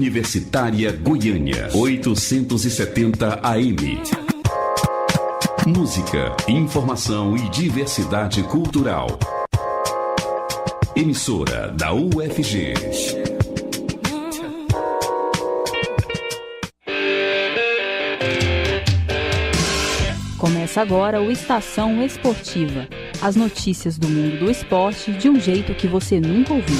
Universitária Goiânia, 870 AM. Música, informação e diversidade cultural. Emissora da UFG. Começa agora o Estação Esportiva. As notícias do mundo do esporte de um jeito que você nunca ouviu.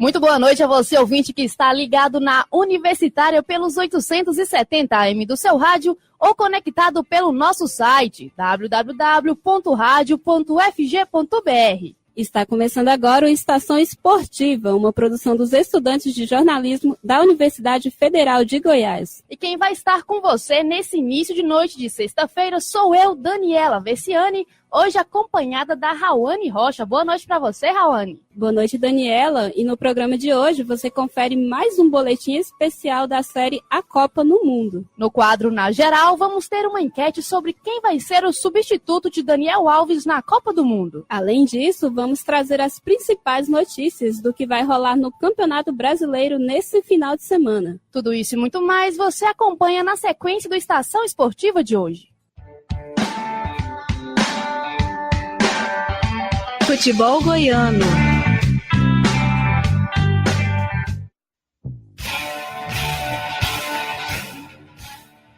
Muito boa noite a você, ouvinte, que está ligado na Universitária pelos 870 AM do seu rádio ou conectado pelo nosso site www.radio.ufg.br. Está começando agora o Estação Esportiva, uma produção dos estudantes de jornalismo da Universidade Federal de Goiás. E quem vai estar com você nesse início de noite de sexta-feira sou eu, Daniela Vessiani, hoje acompanhada da Rawane Rocha. Boa noite para você, Rawane. Boa noite, Daniela. E no programa de hoje você confere mais um boletim especial da série A Copa no Mundo. No quadro Na Geral, vamos ter uma enquete sobre quem vai ser o substituto de Daniel Alves na Copa do Mundo. Além disso, vamos trazer as principais notícias do que vai rolar no Campeonato Brasileiro nesse final de semana. Tudo isso e muito mais você acompanha na sequência do Estação Esportiva de hoje. Futebol goiano.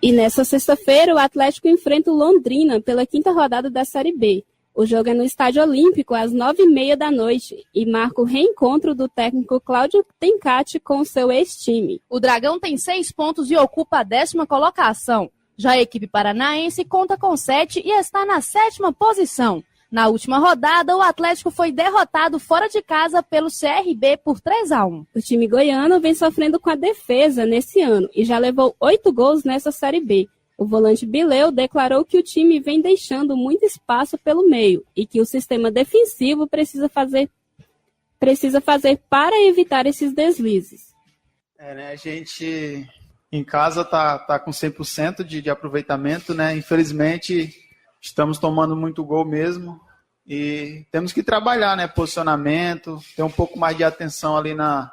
E nessa sexta-feira, o Atlético enfrenta o Londrina pela quinta rodada da Série B. O jogo é no Estádio Olímpico, às 9h30 da noite, e marca o reencontro do técnico Cláudio Tencati com seu ex-time. O Dragão tem 6 pontos e ocupa a 10ª colocação. Já a equipe paranaense conta com 7 e está na 7ª posição. Na última rodada, o Atlético foi derrotado fora de casa pelo CRB por 3-1. O time goiano vem sofrendo com a defesa nesse ano e já levou 8 gols nessa Série B. O volante Bileu declarou que o time vem deixando muito espaço pelo meio e que o sistema defensivo precisa fazer para evitar esses deslizes. A gente em casa tá com 100% de aproveitamento, né? Infelizmente, estamos tomando muito gol mesmo e temos que trabalhar, né? Posicionamento, ter um pouco mais de atenção ali na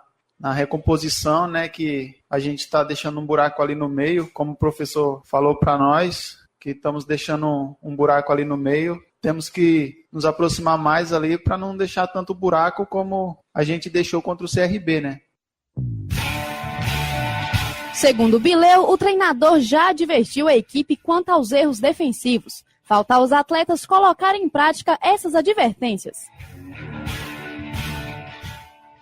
recomposição, né? Que a gente está deixando um buraco ali no meio, como o professor falou para nós, que estamos deixando um buraco ali no meio. Temos que nos aproximar mais ali para não deixar tanto buraco como a gente deixou contra o CRB, né? Segundo Bileu, o treinador já advertiu a equipe quanto aos erros defensivos. Falta aos atletas colocarem em prática essas advertências.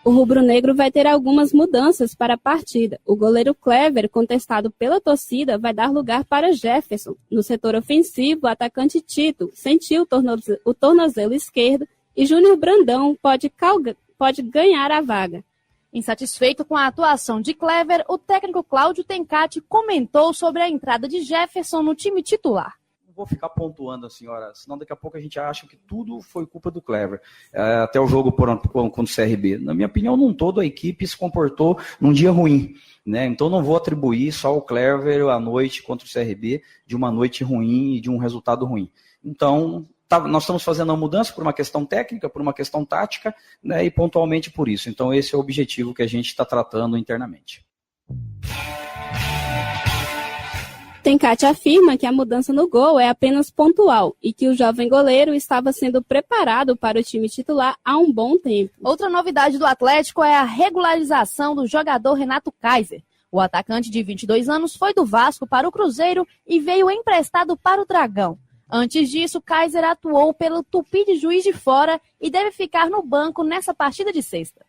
O rubro-negro vai ter algumas mudanças para a partida. O goleiro Clever, contestado pela torcida, vai dar lugar para Jefferson. No setor ofensivo, o atacante Tito sentiu o tornozelo esquerdo e Júnior Brandão pode ganhar a vaga. Insatisfeito com a atuação de Clever, o técnico Cláudio Tencati comentou sobre a entrada de Jefferson no time titular. Vou ficar pontuando a senhora, senão daqui a pouco a gente acha que tudo foi culpa do Clever, até o jogo contra o CRB. Na minha opinião, num todo, a equipe se comportou num dia ruim, né? Então não vou atribuir só o Clever à noite contra o CRB de uma noite ruim e de um resultado ruim. Então, nós estamos fazendo a mudança por uma questão técnica, por uma questão tática, né? E pontualmente por isso. Então esse é o objetivo que a gente está tratando internamente. Tencati afirma que a mudança no gol é apenas pontual e que o jovem goleiro estava sendo preparado para o time titular há um bom tempo. Outra novidade do Atlético é a regularização do jogador Renato Kaiser. O atacante de 22 anos foi do Vasco para o Cruzeiro e veio emprestado para o Dragão. Antes disso, Kaiser atuou pelo Tupi de Juiz de Fora e deve ficar no banco nessa partida de sexta.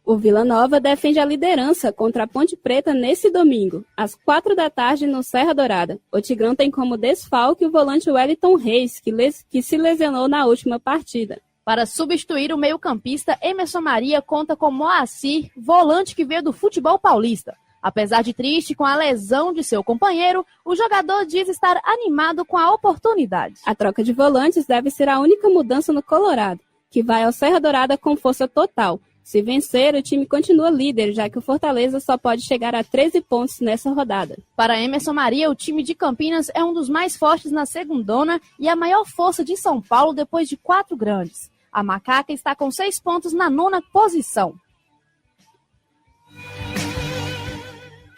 O Vila Nova defende a liderança contra a Ponte Preta nesse domingo, às 16h no Serra Dourada. O Tigrão tem como desfalque o volante Wellington Reis, que se lesionou na última partida. Para substituir o meio-campista, Emerson Maria conta com Moacir, volante que veio do futebol paulista. Apesar de triste com a lesão de seu companheiro, o jogador diz estar animado com a oportunidade. A troca de volantes deve ser a única mudança no Colorado, que vai ao Serra Dourada com força total. Se vencer, o time continua líder, já que o Fortaleza só pode chegar a 13 pontos nessa rodada. Para Emerson Maria, o time de Campinas é um dos mais fortes na segundona e a maior força de São Paulo depois de 4 grandes. A Macaca está com 6 pontos na 9ª posição.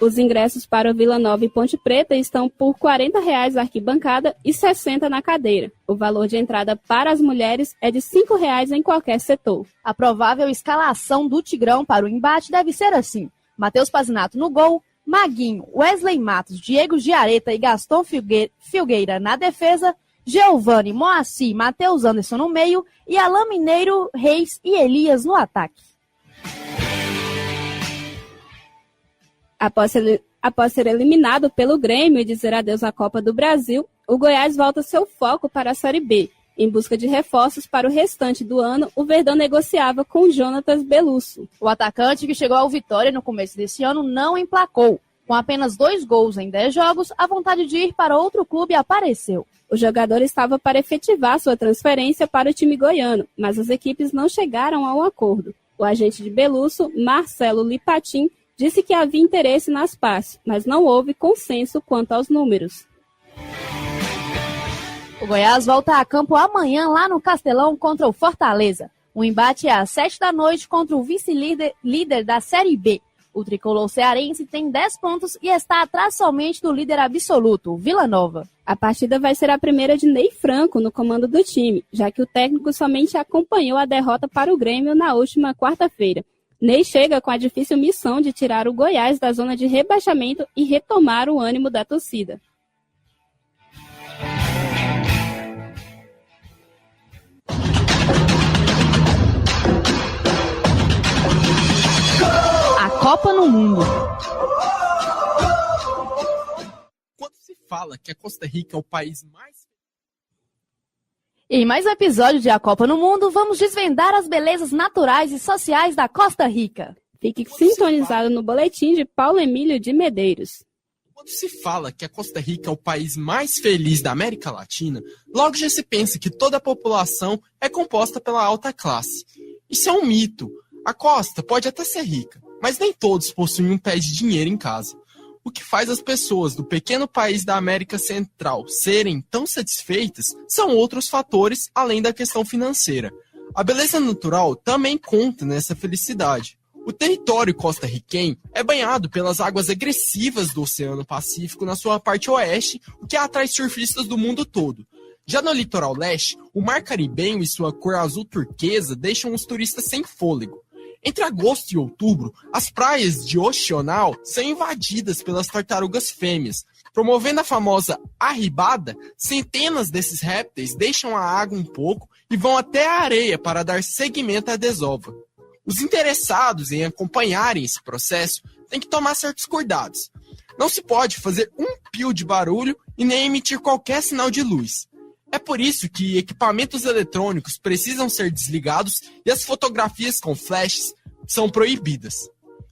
Os ingressos para o Vila Nova e Ponte Preta estão por R$ 40,00 na arquibancada e R$ 60,00 na cadeira. O valor de entrada para as mulheres é de R$ 5,00 em qualquer setor. A provável escalação do Tigrão para o embate deve ser assim: Matheus Pazinato no gol, Maguinho, Wesley Matos, Diego Giareta e Gaston Filgueira na defesa, Giovani, Moacir, Matheus Anderson no meio e Alain Mineiro, Reis e Elias no ataque. Após ser eliminado pelo Grêmio e dizer adeus à Copa do Brasil, o Goiás volta seu foco para a Série B. Em busca de reforços para o restante do ano, o Verdão negociava com Jonatas Belusso. O atacante, que chegou ao Vitória no começo desse ano, não emplacou. Com apenas 2 gols em 10 jogos, a vontade de ir para outro clube apareceu. O jogador estava para efetivar sua transferência para o time goiano, mas as equipes não chegaram a um acordo. O agente de Belusso, Marcelo Lipatin, disse que havia interesse nas partes, mas não houve consenso quanto aos números. O Goiás volta a campo amanhã lá no Castelão contra o Fortaleza. O embate é às 19h contra o vice-líder da Série B. O tricolor cearense tem 10 pontos e está atrás somente do líder absoluto, o Vila Nova. A partida vai ser a primeira de Ney Franco no comando do time, já que o técnico somente acompanhou a derrota para o Grêmio na última quarta-feira. Ney chega com a difícil missão de tirar o Goiás da zona de rebaixamento e retomar o ânimo da torcida. A Copa no Mundo. Quando se fala que a Costa Rica é o país mais... Em mais um episódio de A Copa no Mundo, vamos desvendar as belezas naturais e sociais da Costa Rica. Fique sintonizado no boletim de Paulo Emílio de Medeiros. Quando se fala que a Costa Rica é o país mais feliz da América Latina, logo já se pensa que toda a população é composta pela alta classe. Isso é um mito. A costa pode até ser rica, mas nem todos possuem um pé de dinheiro em casa. O que faz as pessoas do pequeno país da América Central serem tão satisfeitas são outros fatores além da questão financeira. A beleza natural também conta nessa felicidade. O território costarriquenho é banhado pelas águas agressivas do Oceano Pacífico na sua parte oeste, o que atrai surfistas do mundo todo. Já no litoral leste, o mar caribenho e sua cor azul turquesa deixam os turistas sem fôlego. Entre agosto e outubro, as praias de Oxional são invadidas pelas tartarugas fêmeas. Promovendo a famosa arribada, centenas desses répteis deixam a água um pouco e vão até a areia para dar seguimento à desova. Os interessados em acompanharem esse processo têm que tomar certos cuidados. Não se pode fazer um pio de barulho e nem emitir qualquer sinal de luz. É por isso que equipamentos eletrônicos precisam ser desligados e as fotografias com flashes são proibidas.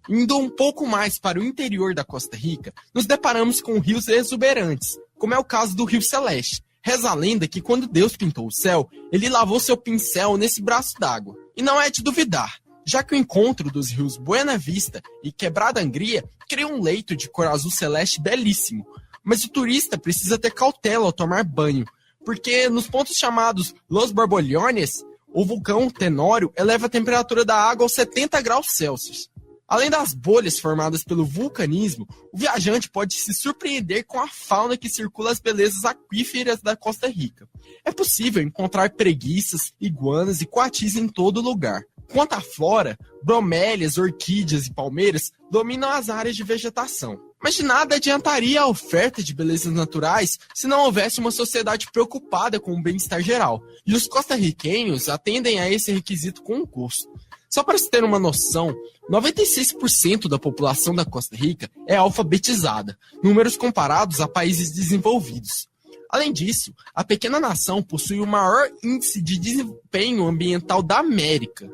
Indo um pouco mais para o interior da Costa Rica, nos deparamos com rios exuberantes, como é o caso do Rio Celeste. Reza a lenda que quando Deus pintou o céu, ele lavou seu pincel nesse braço d'água. E não é de duvidar, já que o encontro dos rios Buena Vista e Quebrada Angria cria um leito de cor azul celeste belíssimo. Mas o turista precisa ter cautela ao tomar banho, porque nos pontos chamados Los Borbollones, o vulcão Tenório eleva a temperatura da água aos 70 graus Celsius. Além das bolhas formadas pelo vulcanismo, o viajante pode se surpreender com a fauna que circula as belezas aquíferas da Costa Rica. É possível encontrar preguiças, iguanas e coatis em todo lugar. Quanto à flora, bromélias, orquídeas e palmeiras dominam as áreas de vegetação. Mas de nada adiantaria a oferta de belezas naturais se não houvesse uma sociedade preocupada com o bem-estar geral. E os costarriquenhos atendem a esse requisito com gosto. Só para se ter uma noção, 96% da população da Costa Rica é alfabetizada, números comparados a países desenvolvidos. Além disso, a pequena nação possui o maior índice de desempenho ambiental da América.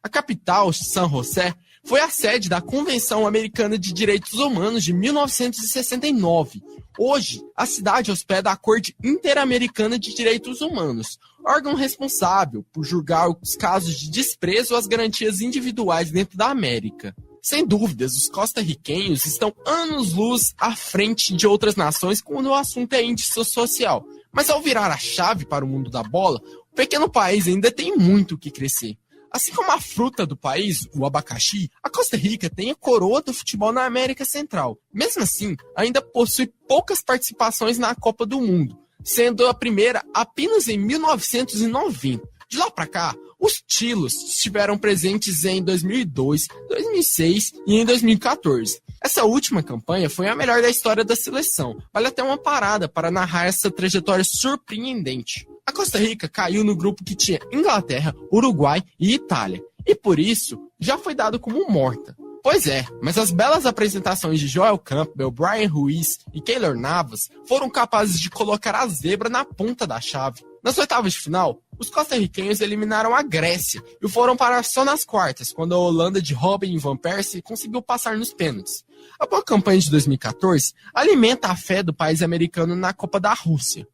A capital, San José, foi a sede da Convenção Americana de Direitos Humanos de 1969. Hoje, a cidade hospeda a Corte Interamericana de Direitos Humanos, órgão responsável por julgar os casos de desprezo às garantias individuais dentro da América. Sem dúvidas, os costarriquenhos estão anos-luz à frente de outras nações quando o assunto é índice social. Mas ao virar a chave para o mundo da bola, o pequeno país ainda tem muito o que crescer. Assim como a fruta do país, o abacaxi, a Costa Rica tem a coroa do futebol na América Central. Mesmo assim, ainda possui poucas participações na Copa do Mundo, sendo a primeira apenas em 1990. De lá para cá, os Chilos estiveram presentes em 2002, 2006 e em 2014. Essa última campanha foi a melhor da história da seleção. Vale até uma parada para narrar essa trajetória surpreendente. A Costa Rica caiu no grupo que tinha Inglaterra, Uruguai e Itália, e por isso já foi dado como morta. Pois é, mas as belas apresentações de Joel Campbell, Brian Ruiz e Keylor Navas foram capazes de colocar a zebra na ponta da chave. Nas oitavas de final, os costarriquenhos eliminaram a Grécia e foram parar só nas quartas, quando a Holanda de Robin van Persie conseguiu passar nos pênaltis. A boa campanha de 2014 alimenta a fé do país americano na Copa da Rússia.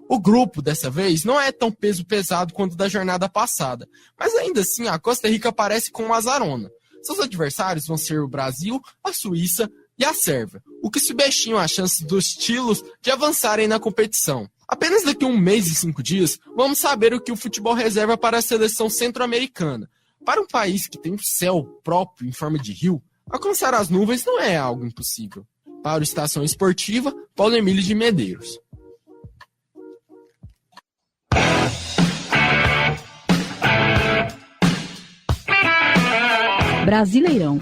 O grupo, dessa vez, não é tão peso pesado quanto da jornada passada, mas ainda assim a Costa Rica aparece com uma azarona. Seus adversários vão ser o Brasil, a Suíça e a Sérvia, o que subestima as chances dos Chilos de avançarem na competição. Apenas daqui a 1 mês e 5 dias, vamos saber o que o futebol reserva para a seleção centro-americana. Para um país que tem um céu próprio em forma de rio, alcançar as nuvens não é algo impossível. Para o Estação Esportiva, Paulo Emílio de Medeiros. Brasileirão.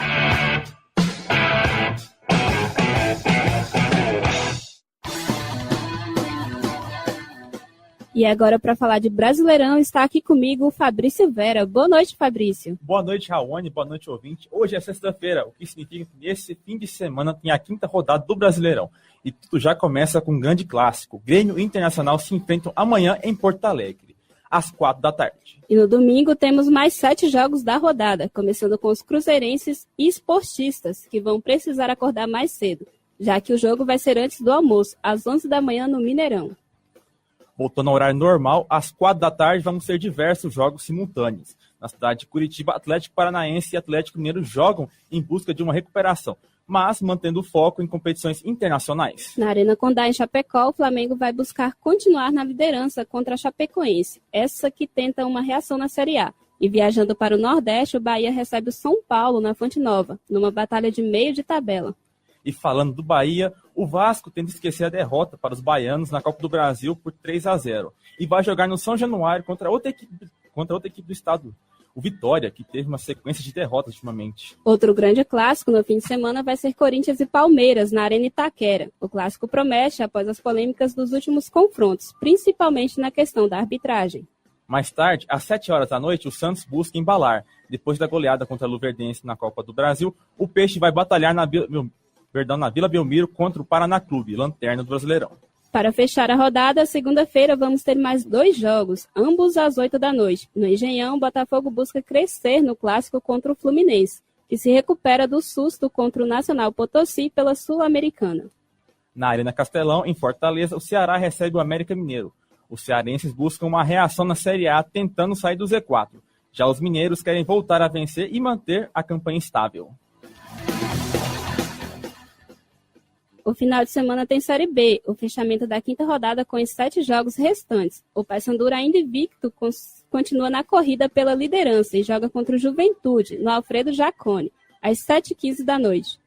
E agora, para falar de Brasileirão, está aqui comigo o Fabrício Vera. Boa noite, Fabrício. Boa noite, Raoni. Boa noite, ouvinte. Hoje é sexta-feira, o que significa que nesse fim de semana tem a 5ª rodada do Brasileirão. E tudo já começa com um grande clássico. Grêmio e Internacional se enfrentam amanhã em Porto Alegre, às 4 da tarde. E no domingo temos mais 7 jogos da rodada, começando com os cruzeirenses e esportistas, que vão precisar acordar mais cedo, já que o jogo vai ser antes do almoço, às 11 da manhã no Mineirão. Voltando ao horário normal, às 4 da tarde vão ser diversos jogos simultâneos. Na cidade de Curitiba, Atlético Paranaense e Atlético Mineiro jogam em busca de uma recuperação, mas mantendo o foco em competições internacionais. Na Arena Condá, em Chapecó, o Flamengo vai buscar continuar na liderança contra a Chapecoense, essa que tenta uma reação na Série A. E viajando para o Nordeste, o Bahia recebe o São Paulo na Fonte Nova, numa batalha de meio de tabela. E falando do Bahia, o Vasco tenta esquecer a derrota para os baianos na Copa do Brasil por 3-0 e vai jogar no São Januário contra outra equipe do estado, o Vitória, que teve uma sequência de derrotas ultimamente. Outro grande clássico no fim de semana vai ser Corinthians e Palmeiras, na Arena Itaquera. O clássico promete após as polêmicas dos últimos confrontos, principalmente na questão da arbitragem. Mais tarde, às 7 horas da noite, o Santos busca embalar. Depois da goleada contra a Luverdense na Copa do Brasil, o Peixe vai batalhar na Vila Belmiro contra o Paraná Clube, lanterna do Brasileirão. Para fechar a rodada, segunda-feira vamos ter mais 2 jogos, ambos às 8 da noite. No Engenhão, o Botafogo busca crescer no clássico contra o Fluminense, que se recupera do susto contra o Nacional Potosí pela Sul-Americana. Na Arena Castelão, em Fortaleza, o Ceará recebe o América Mineiro. Os cearenses buscam uma reação na Série A, tentando sair do Z4. Já os mineiros querem voltar a vencer e manter a campanha estável. O final de semana tem Série B, o fechamento da 5ª rodada com os 7 jogos restantes. O Paysandu, ainda invicto, continua na corrida pela liderança e joga contra o Juventude, no Alfredo Jaconi, às 7h15 da noite.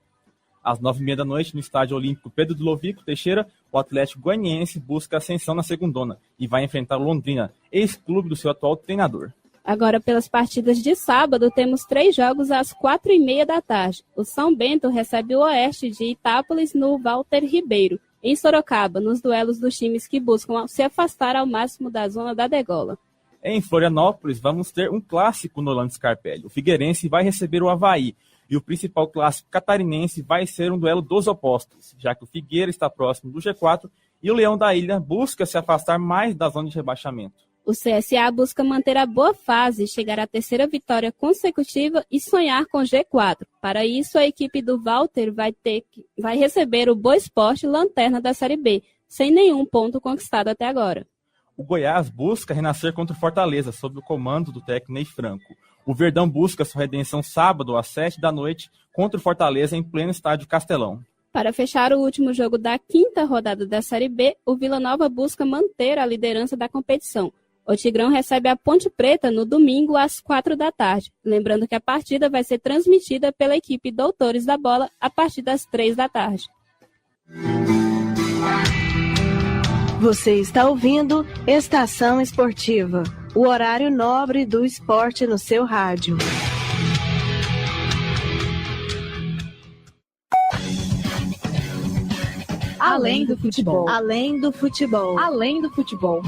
Às 9h30 da noite, no Estádio Olímpico Pedro do Lovico Teixeira, o Atlético Goianiense busca ascensão na segundona e vai enfrentar o Londrina, ex-clube do seu atual treinador. Agora, pelas partidas de sábado, temos 3 jogos às 4h30 da tarde. O São Bento recebe o Oeste de Itápolis no Walter Ribeiro, em Sorocaba, nos duelos dos times que buscam se afastar ao máximo da zona da degola. Em Florianópolis, vamos ter um clássico no Orlando Scarpelli. O Figueirense vai receber o Avaí, e o principal clássico catarinense vai ser um duelo dos opostos, já que o Figueira está próximo do G4 e o Leão da Ilha busca se afastar mais da zona de rebaixamento. O CSA busca manter a boa fase, chegar à terceira vitória consecutiva e sonhar com G4. Para isso, a equipe do Walter vai receber o Boa Esporte, lanterna da Série B, sem nenhum ponto conquistado até agora. O Goiás busca renascer contra o Fortaleza, sob o comando do técnico Ney Franco. O Verdão busca sua redenção sábado às 19h contra o Fortaleza em pleno estádio Castelão. Para fechar o último jogo da quinta rodada da Série B, o Vila Nova busca manter a liderança da competição. O Tigrão recebe a Ponte Preta no domingo às 16h. Lembrando que a partida vai ser transmitida pela equipe Doutores da Bola a partir das 15h. Você está ouvindo Estação Esportiva, o horário nobre do esporte no seu rádio. Além do futebol. Além do futebol. Além do futebol.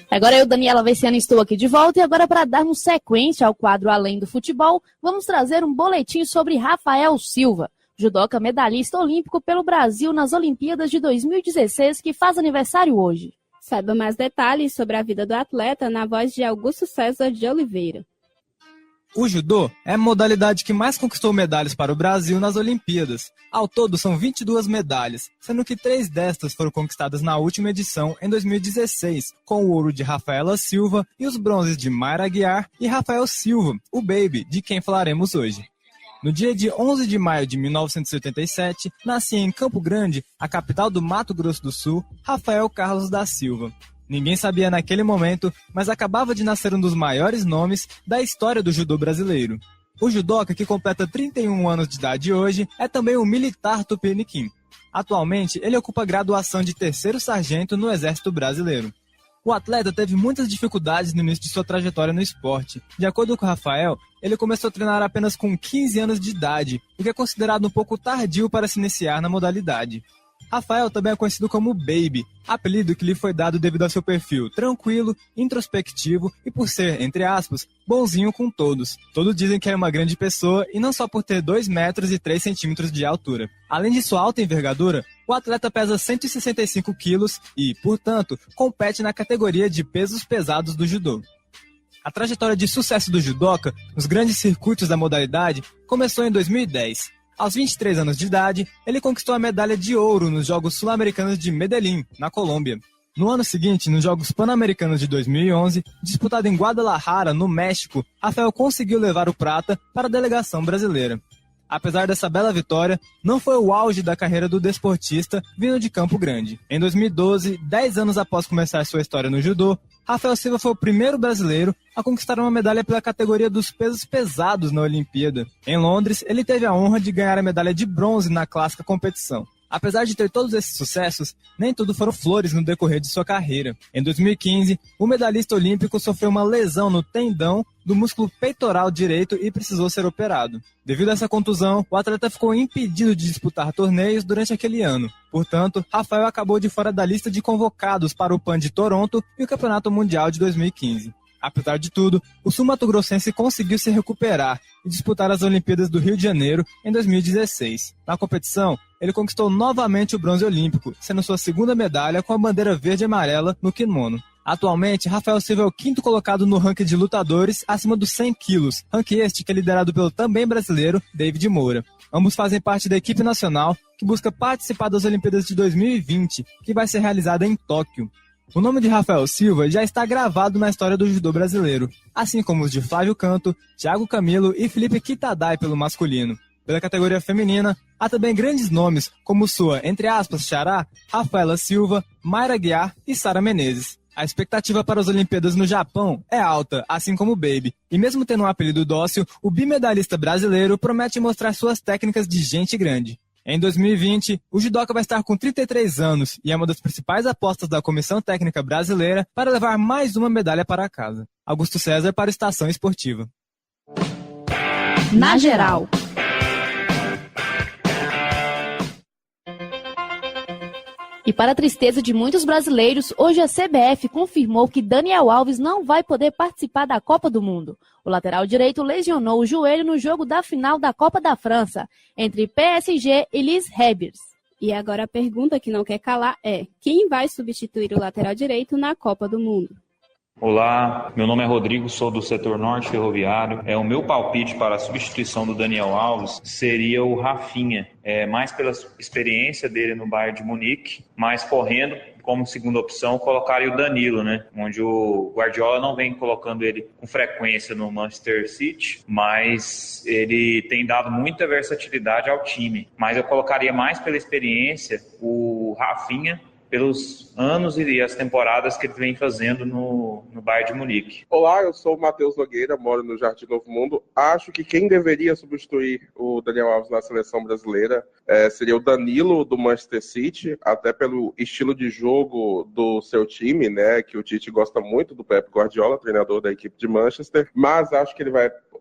Agora eu, Daniela Veciana, estou aqui de volta e agora para darmos sequência ao quadro Além do Futebol, vamos trazer um boletim sobre Rafael Silva, judoca medalhista olímpico pelo Brasil nas Olimpíadas de 2016, que faz aniversário hoje. Saiba mais detalhes sobre a vida do atleta na voz de Augusto César de Oliveira. O judô é a modalidade que mais conquistou medalhas para o Brasil nas Olimpíadas. Ao todo, são 22 medalhas, sendo que 3 destas foram conquistadas na última edição, em 2016, com o ouro de Rafaela Silva e os bronzes de Mayra Aguiar e Rafael Silva, o Baby, de quem falaremos hoje. No dia de 11 de maio de 1987, nascia em Campo Grande, a capital do Mato Grosso do Sul, Rafael Carlos da Silva. Ninguém sabia naquele momento, mas acabava de nascer um dos maiores nomes da história do judô brasileiro. O judoca, que completa 31 anos de idade hoje, é também um militar tupiniquim. Atualmente, ele ocupa a graduação de 3º sargento no Exército Brasileiro. O atleta teve muitas dificuldades no início de sua trajetória no esporte. De acordo com o Rafael, ele começou a treinar apenas com 15 anos de idade, o que é considerado um pouco tardio para se iniciar na modalidade. Rafael também é conhecido como Baby, apelido que lhe foi dado devido ao seu perfil tranquilo, introspectivo e por ser, entre aspas, bonzinho com todos. Todos dizem que é uma grande pessoa e não só por ter 2 metros e 3 centímetros de altura. Além de sua alta envergadura, o atleta pesa 165 quilos e, portanto, compete na categoria de pesos pesados do judô. A trajetória de sucesso do judoca nos grandes circuitos da modalidade começou em 2010. Aos 23 anos de idade, ele conquistou a medalha de ouro nos Jogos Sul-Americanos de Medellín, na Colômbia. No ano seguinte, nos Jogos Pan-Americanos de 2011, disputado em Guadalajara, no México, Rafael conseguiu levar o prata para a delegação brasileira. Apesar dessa bela vitória, não foi o auge da carreira do desportista vindo de Campo Grande. Em 2012, 10 anos após começar sua história no judô, Rafael Silva foi o primeiro brasileiro a conquistar uma medalha pela categoria dos pesos pesados na Olimpíada. Em Londres, ele teve a honra de ganhar a medalha de bronze na clássica competição. Apesar de ter todos esses sucessos, nem tudo foram flores no decorrer de sua carreira. Em 2015, o medalhista olímpico sofreu uma lesão no tendão do músculo peitoral direito e precisou ser operado. Devido a essa contusão, o atleta ficou impedido de disputar torneios durante aquele ano. Portanto, Rafael acabou de fora da lista de convocados para o PAN de Toronto e o Campeonato Mundial de 2015. Apesar de tudo, o sul-mato-grossense conseguiu se recuperar e disputar as Olimpíadas do Rio de Janeiro em 2016. Na competição, ele conquistou novamente o bronze olímpico, sendo sua segunda medalha com a bandeira verde e amarela no kimono. Atualmente, Rafael Silva é o 5º colocado no ranking de lutadores acima dos 100 quilos, ranking este que é liderado pelo também brasileiro David Moura. Ambos fazem parte da equipe nacional que busca participar das Olimpíadas de 2020, que vai ser realizada em Tóquio. O nome de Rafael Silva já está gravado na história do judô brasileiro, assim como os de Flávio Canto, Thiago Camilo e Felipe Kitadai pelo masculino. Pela categoria feminina, há também grandes nomes, como sua, entre aspas, xará, Rafaela Silva, Mayra Aguiar e Sara Menezes. A expectativa para as Olimpíadas no Japão é alta, assim como o Baby. E mesmo tendo um apelido dócil, o bimedalhista brasileiro promete mostrar suas técnicas de gente grande. Em 2020, o judoca vai estar com 33 anos e é uma das principais apostas da Comissão Técnica Brasileira para levar mais uma medalha para casa. Augusto César para a Estação Esportiva. Na geral. E para a tristeza de muitos brasileiros, hoje a CBF confirmou que Daniel Alves não vai poder participar da Copa do Mundo. O lateral direito lesionou o joelho no jogo da final da Copa da França, entre PSG e Lille Rebels. E agora a pergunta que não quer calar é: quem vai substituir o lateral direito na Copa do Mundo? Olá, meu nome é Rodrigo, sou do setor norte ferroviário. O meu palpite para a substituição do Daniel Alves seria o Rafinha, mais pela experiência dele no Bayern de Munique, mas correndo como segunda opção, colocaria o Danilo, né? Onde o Guardiola não vem colocando ele com frequência no Manchester City, mas ele tem dado muita versatilidade ao time. Mas eu colocaria mais pela experiência o Rafinha, pelos anos e as temporadas que ele vem fazendo no Bayern de Munique. Olá, eu sou o Matheus Nogueira, moro no Jardim Novo Mundo. Acho que quem deveria substituir o Daniel Alves na seleção brasileira seria o Danilo, do Manchester City, até pelo estilo de jogo do seu time, né, que o Tite gosta muito do Pep Guardiola, treinador da equipe de Manchester, mas acho que ele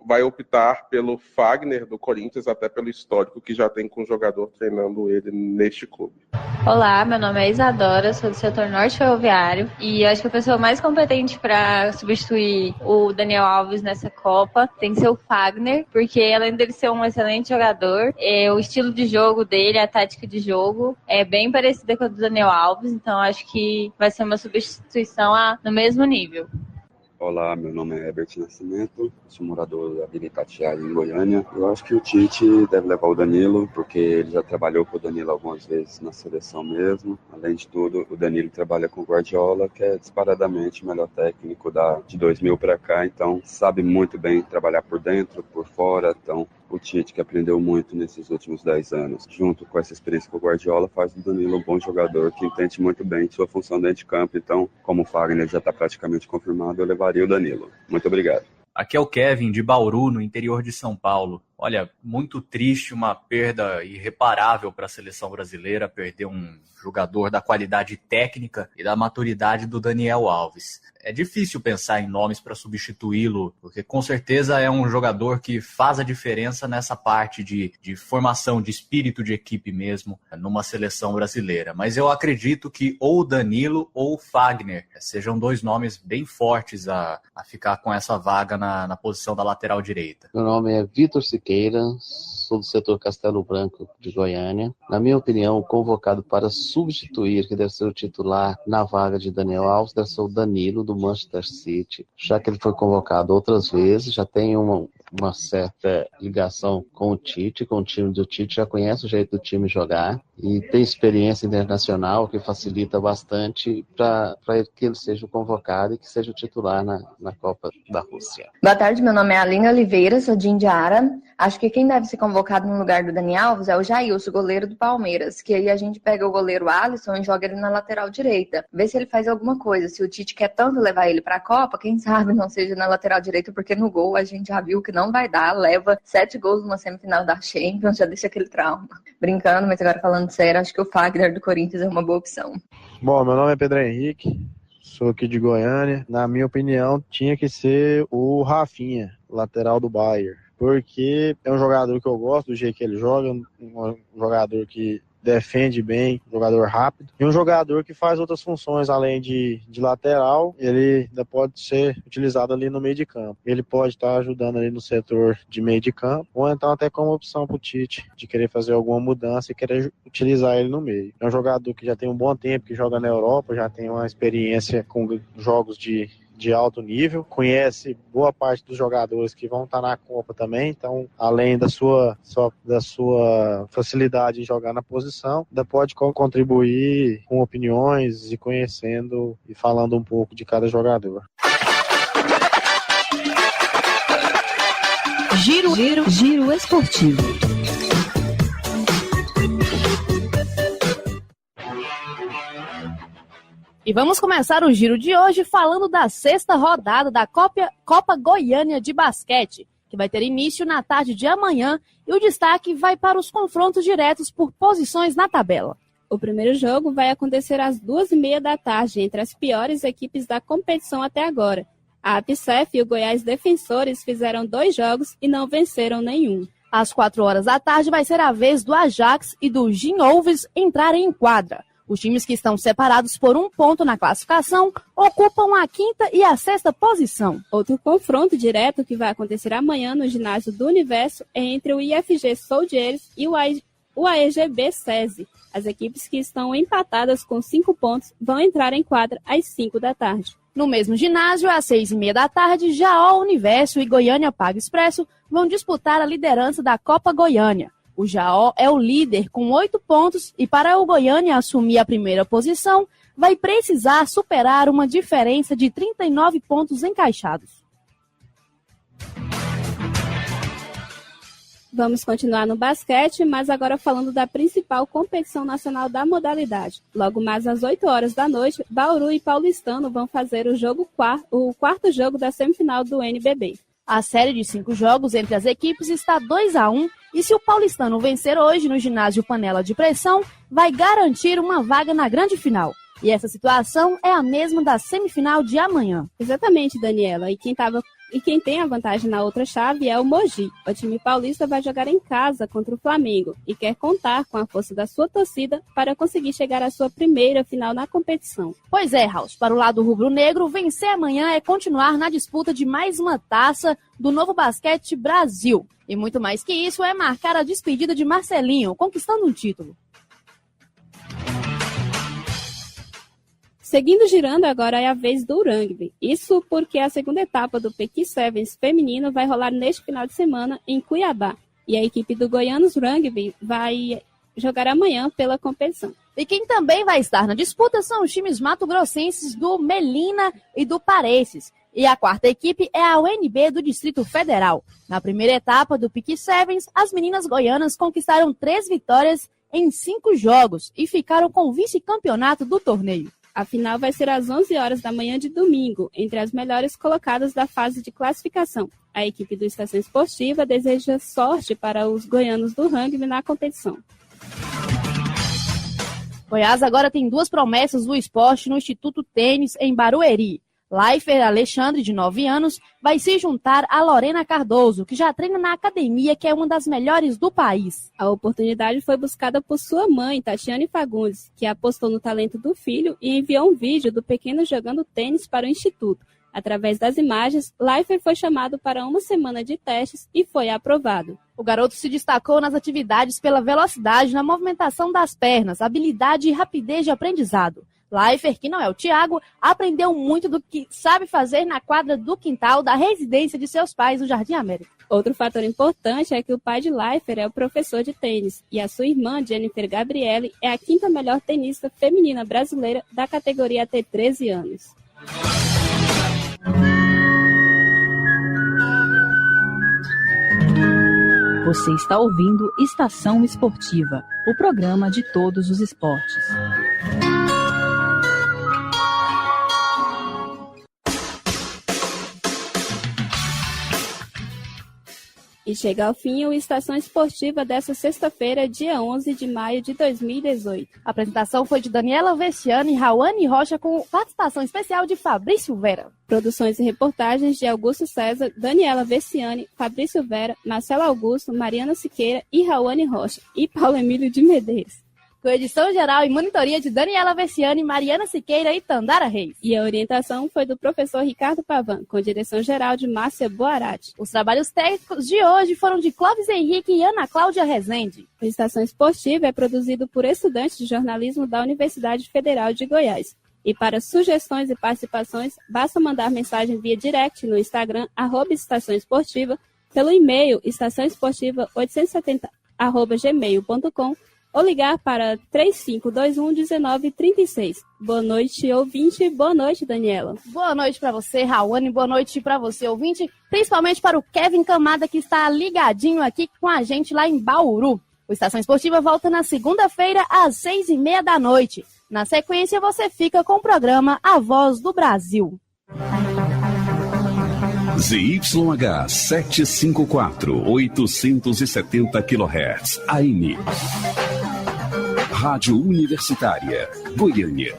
vai optar pelo Fagner, do Corinthians, até pelo histórico que já tem com o jogador treinando ele neste clube. Olá, meu nome é Isadora, sou do setor norte ferroviário e acho que a pessoa mais competente para substituir o Daniel Alves nessa Copa tem que ser o Fagner, porque além dele ser um excelente jogador, o estilo de jogo dele, a tática de jogo é bem parecida com a do Daniel Alves, então acho que vai ser uma substituição no mesmo nível. Olá, meu nome é Herbert Nascimento, sou morador da Vila Itatiaia, em Goiânia. Eu acho que o Tite deve levar o Danilo, porque ele já trabalhou com o Danilo algumas vezes na seleção mesmo. Além de tudo, o Danilo trabalha com o Guardiola, que é disparadamente o melhor técnico de 2000 para cá, então sabe muito bem trabalhar por dentro, por fora. Então, o Tite, que aprendeu muito nesses últimos 10 anos, junto com essa experiência com o Guardiola, faz do Danilo um bom jogador, que entende muito bem sua função dentro de campo. Então, como o Fagner já está praticamente confirmado, eu levaria o Danilo. Muito obrigado. Aqui é o Kevin, de Bauru, no interior de São Paulo. Olha, muito triste, uma perda irreparável para a seleção brasileira, perder um jogador da qualidade técnica e da maturidade do Daniel Alves. É difícil pensar em nomes para substituí-lo, porque com certeza é um jogador que faz a diferença nessa parte de formação, de espírito de equipe mesmo, numa seleção brasileira. Mas eu acredito que ou o Danilo ou o Fagner sejam dois nomes bem fortes a ficar com essa vaga na posição da lateral direita. Meu nome é Vitor Siqueira, sou do setor Castelo Branco de Goiânia. Na minha opinião, o convocado para substituir, que deve ser o titular na vaga de Daniel Alves, deve ser o Danilo, do Manchester City, já que ele foi convocado outras vezes, já tem uma certa ligação com o Tite, com o time do Tite, já conhece o jeito do time jogar e tem experiência internacional que facilita bastante para que ele seja o convocado e que seja o titular na Copa da Rússia. Boa tarde, meu nome é Aline Oliveira, sou de Indiara. Acho que quem deve ser convocado no lugar do Dani Alves é o Jailson, goleiro do Palmeiras, que aí a gente pega o goleiro Alisson e joga ele na lateral direita, vê se ele faz alguma coisa. Se o Tite quer tanto levar ele para a Copa, quem sabe não seja na lateral direita, porque no gol a gente já viu que não vai dar, leva 7 gols numa semifinal da Champions, já deixa aquele trauma. Brincando, mas agora falando sério, acho que o Fagner do Corinthians é uma boa opção. Bom, meu nome é Pedro Henrique, sou aqui de Goiânia. Na minha opinião, tinha que ser o Rafinha, lateral do Bayern, porque é um jogador que eu gosto do jeito que ele joga, um jogador que defende bem, um jogador rápido, e um jogador que faz outras funções além de lateral. Ele ainda pode ser utilizado ali no meio de campo. Ele pode estar ajudando ali no setor de meio de campo, ou então até como opção para o Tite, de querer fazer alguma mudança e querer utilizar ele no meio. É um jogador que já tem um bom tempo, que joga na Europa, já tem uma experiência com jogos de alto nível, conhece boa parte dos jogadores que vão estar na Copa também, então além da sua facilidade em jogar na posição, ainda pode contribuir com opiniões e conhecendo e falando um pouco de cada jogador. Giro esportivo. E vamos começar o giro de hoje falando da 6ª rodada da Copa Goiânia de Basquete, que vai ter início na tarde de amanhã, e o destaque vai para os confrontos diretos por posições na tabela. O primeiro jogo vai acontecer às 2h30 da tarde, entre as piores equipes da competição até agora. A APSEF e o Goiás Defensores fizeram 2 jogos e não venceram nenhum. Às 4 horas da tarde vai ser a vez do Ajax e do Ginolves entrarem em quadra. Os times que estão separados por 1 ponto na classificação ocupam a 5ª e a 6ª posição. Outro confronto direto que vai acontecer amanhã no ginásio do Universo é entre o IFG Soldiers e o AEGB SESI. As equipes que estão empatadas com 5 pontos vão entrar em quadra às 5 da tarde. No mesmo ginásio, às 6h30 da tarde, Jaó Universo e Goiânia Pago Expresso vão disputar a liderança da Copa Goiânia. O Jaó é o líder com 8 pontos e para o Goiânia assumir a primeira posição, vai precisar superar uma diferença de 39 pontos encaixados. Vamos continuar no basquete, mas agora falando da principal competição nacional da modalidade. Logo mais às 8 horas da noite, Bauru e Paulistano vão fazer o quarto jogo da semifinal do NBB. A série de 5 jogos entre as equipes está 2-1 e se o Paulistano vencer hoje no ginásio Panela de Pressão, vai garantir uma vaga na grande final. E essa situação é a mesma da semifinal de amanhã. Exatamente, Daniela. E quem tem a vantagem na outra chave é o Mogi. O time paulista vai jogar em casa contra o Flamengo e quer contar com a força da sua torcida para conseguir chegar à sua primeira final na competição. Pois é, Raul. Para o lado rubro-negro, vencer amanhã é continuar na disputa de mais uma taça do Novo Basquete Brasil. E muito mais que isso é marcar a despedida de Marcelinho, conquistando um título. Seguindo girando, agora é a vez do rugby. Isso porque a segunda etapa do Pequi Sevens feminino vai rolar neste final de semana em Cuiabá. E a equipe do Goianos Rugby vai jogar amanhã pela competição. E quem também vai estar na disputa são os times mato-grossenses do Melina e do Parecis. E a quarta equipe é a UNB do Distrito Federal. Na primeira etapa do Pequi Sevens, as meninas goianas conquistaram 3 vitórias em 5 jogos e ficaram com o vice-campeonato do torneio. A final vai ser às 11 horas da manhã de domingo, entre as melhores colocadas da fase de classificação. A equipe do Estação Esportiva deseja sorte para os goianos do rugby na competição. Goiás agora tem 2 promessas do esporte no Instituto Tênis em Barueri. Laifer Alexandre, de 9 anos, vai se juntar a Lorena Cardoso, que já treina na academia, que é uma das melhores do país. A oportunidade foi buscada por sua mãe, Tatiane Fagundes, que apostou no talento do filho e enviou um vídeo do pequeno jogando tênis para o Instituto. Através das imagens, Laifer foi chamado para uma semana de testes e foi aprovado. O garoto se destacou nas atividades pela velocidade na movimentação das pernas, habilidade e rapidez de aprendizado. Laifer, que não é o Thiago, aprendeu muito do que sabe fazer na quadra do quintal da residência de seus pais no Jardim América. Outro fator importante é que o pai de Laifer é o professor de tênis e a sua irmã, Jennifer Gabriele, é a 5ª melhor tenista feminina brasileira da categoria até 13 anos. Você está ouvindo Estação Esportiva, o programa de todos os esportes. E chega ao fim o Estação Esportiva dessa sexta-feira, dia 11 de maio de 2018. A apresentação foi de Daniela Vessiani e Rawane Rocha, com participação especial de Fabrício Vera. Produções e reportagens de Augusto César, Daniela Vessiani, Fabrício Vera, Marcelo Augusto, Mariana Siqueira e Rawane Rocha, e Paulo Emílio de Medeiros. Com edição geral e monitoria de Daniela Vessiani, Mariana Siqueira e Tandara Reis. E a orientação foi do professor Ricardo Pavan, com direção geral de Márcia Boarati. Os trabalhos técnicos de hoje foram de Clóvis Henrique e Ana Cláudia Rezende. A Estação Esportiva é produzido por estudantes de jornalismo da Universidade Federal de Goiás. E para sugestões e participações, basta mandar mensagem via direct no Instagram, @Estação Esportiva, pelo e-mail estaçãoesportiva870@gmail.com ou ligar para 3521-1936. Boa noite, ouvinte. Boa noite, Daniela. Boa noite para você, Rawane. Boa noite para você, ouvinte. Principalmente para o Kevin Camada, que está ligadinho aqui com a gente lá em Bauru. O Estação Esportiva volta na segunda-feira, às 6h30 da noite. Na sequência, você fica com o programa A Voz do Brasil. ZYH 754, 870 kHz, AM. Rádio Universitária, Goiânia.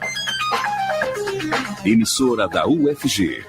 Emissora da UFG.